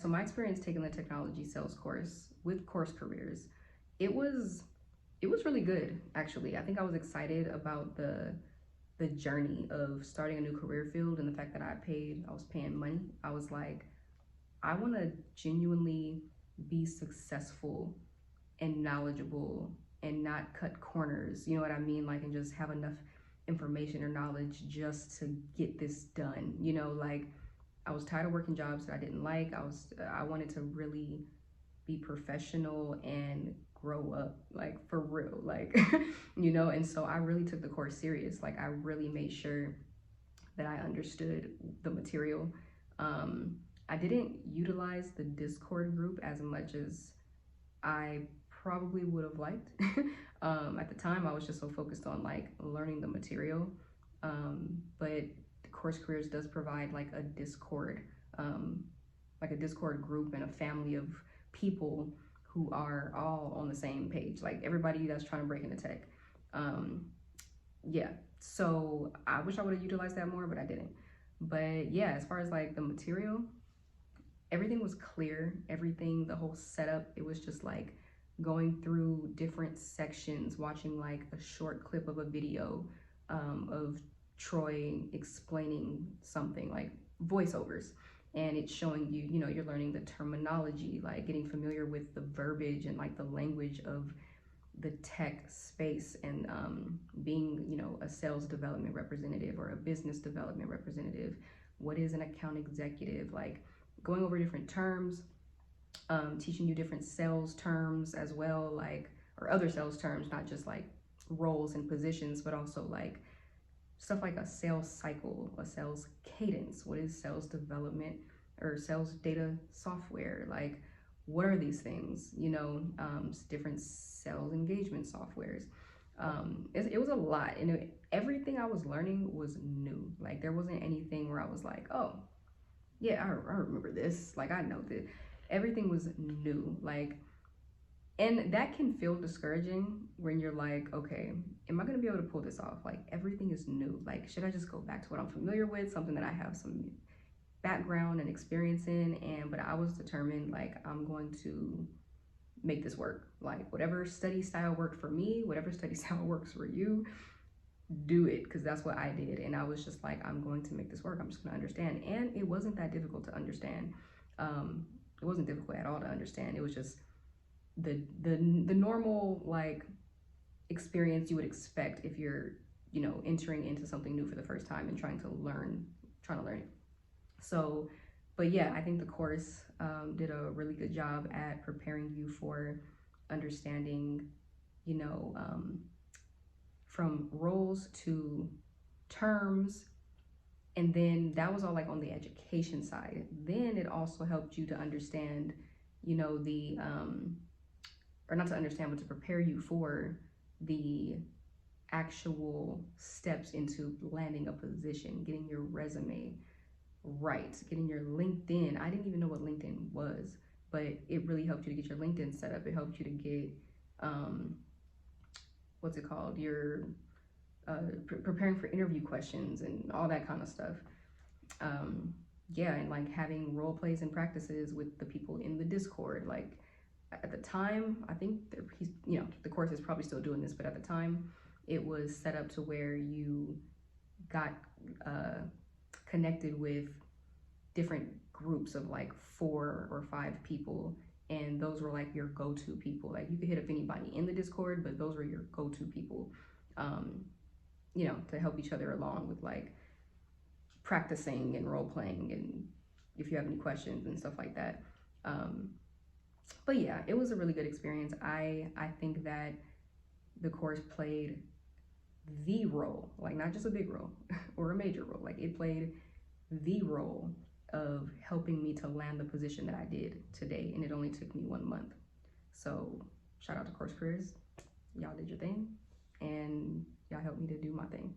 So my experience taking the technology sales course with CourseCareers, it was it was really good actually. I think I was excited about the journey of starting a new career field and the fact that I was paying money. I was like, I want to genuinely be successful and knowledgeable and not cut corners. You know what I mean? Like, and just have enough information or knowledge just to get this done. Like I was tired of working jobs that I didn't like. I wanted to really be professional and grow up, like for real, like and so I really took the course serious. Like I really made sure that I understood the material. I didn't utilize the Discord group as much as I probably would have liked. At the time, I was just so focused on like learning the material. But the CourseCareers does provide like a Discord group and a family of people who are all on the same page, like everybody that's trying to break into tech. Yeah, so I wish I would have utilized that more, but I didn't. But yeah, as far as like the material, everything was clear. Everything, the whole setup, it was just like going through different sections, watching like a short clip of a video of Troy explaining something, like voiceovers, and it's showing you, you're learning the terminology, like getting familiar with the verbiage and like the language of the tech space, and being, a sales development representative or a business development representative. What is an account executive? Like going over different terms, teaching you different sales terms as well, like, or other sales terms, not just like roles and positions, but also like stuff like a sales cycle, a sales cadence. What is sales development or sales data software? Like, what are these things? Different sales engagement softwares. It was a lot, and everything I was learning was new. Like, there wasn't anything where I was like, oh, yeah, I remember this. Like, I know that everything was new. Like, and that can feel discouraging when you're like, okay, am I gonna be able to pull this off? Like, everything is new. Like, should I just go back to what I'm familiar with, something that I have some background and experience in? But I was determined, like, I'm going to make this work. Like, whatever study style worked for me, whatever study style works for you, do it, because that's what I did. And I was just like, I'm going to make this work. I'm just going to understand. And it wasn't that difficult to understand. It wasn't difficult at all to understand. It was just the normal like experience you would expect if you're entering into something new for the first time and trying to learn it. So, but yeah, I think the course did a really good job at preparing you for understanding, from roles to terms. And then that was all like on the education side. Then it also helped you to understand, the or not to understand, but to prepare you for the actual steps into landing a position, getting your resume right, getting your LinkedIn. I didn't even know what LinkedIn was, but it really helped you to get your LinkedIn set up. It helped you to get, what's it called? Your preparing for interview questions and all that kind of stuff. Yeah, and like having role plays and practices with the people in the Discord. Like at the time, I think he's, the course is probably still doing this, but at the time, it was set up to where you got connected with different groups of like 4 or 5 people, and those were like your go-to people. Like you could hit up anybody in the Discord, but those were your go-to people, to help each other along with like practicing and role playing, and if you have any questions and stuff like that. But yeah, it was a really good experience. I think that the course played the role, like not just a big role or a major role, like it played the role of helping me to land the position that I did today, and it only took me 1 month. So shout out to CourseCareers. Y'all did your thing, and y'all helped me to do my thing.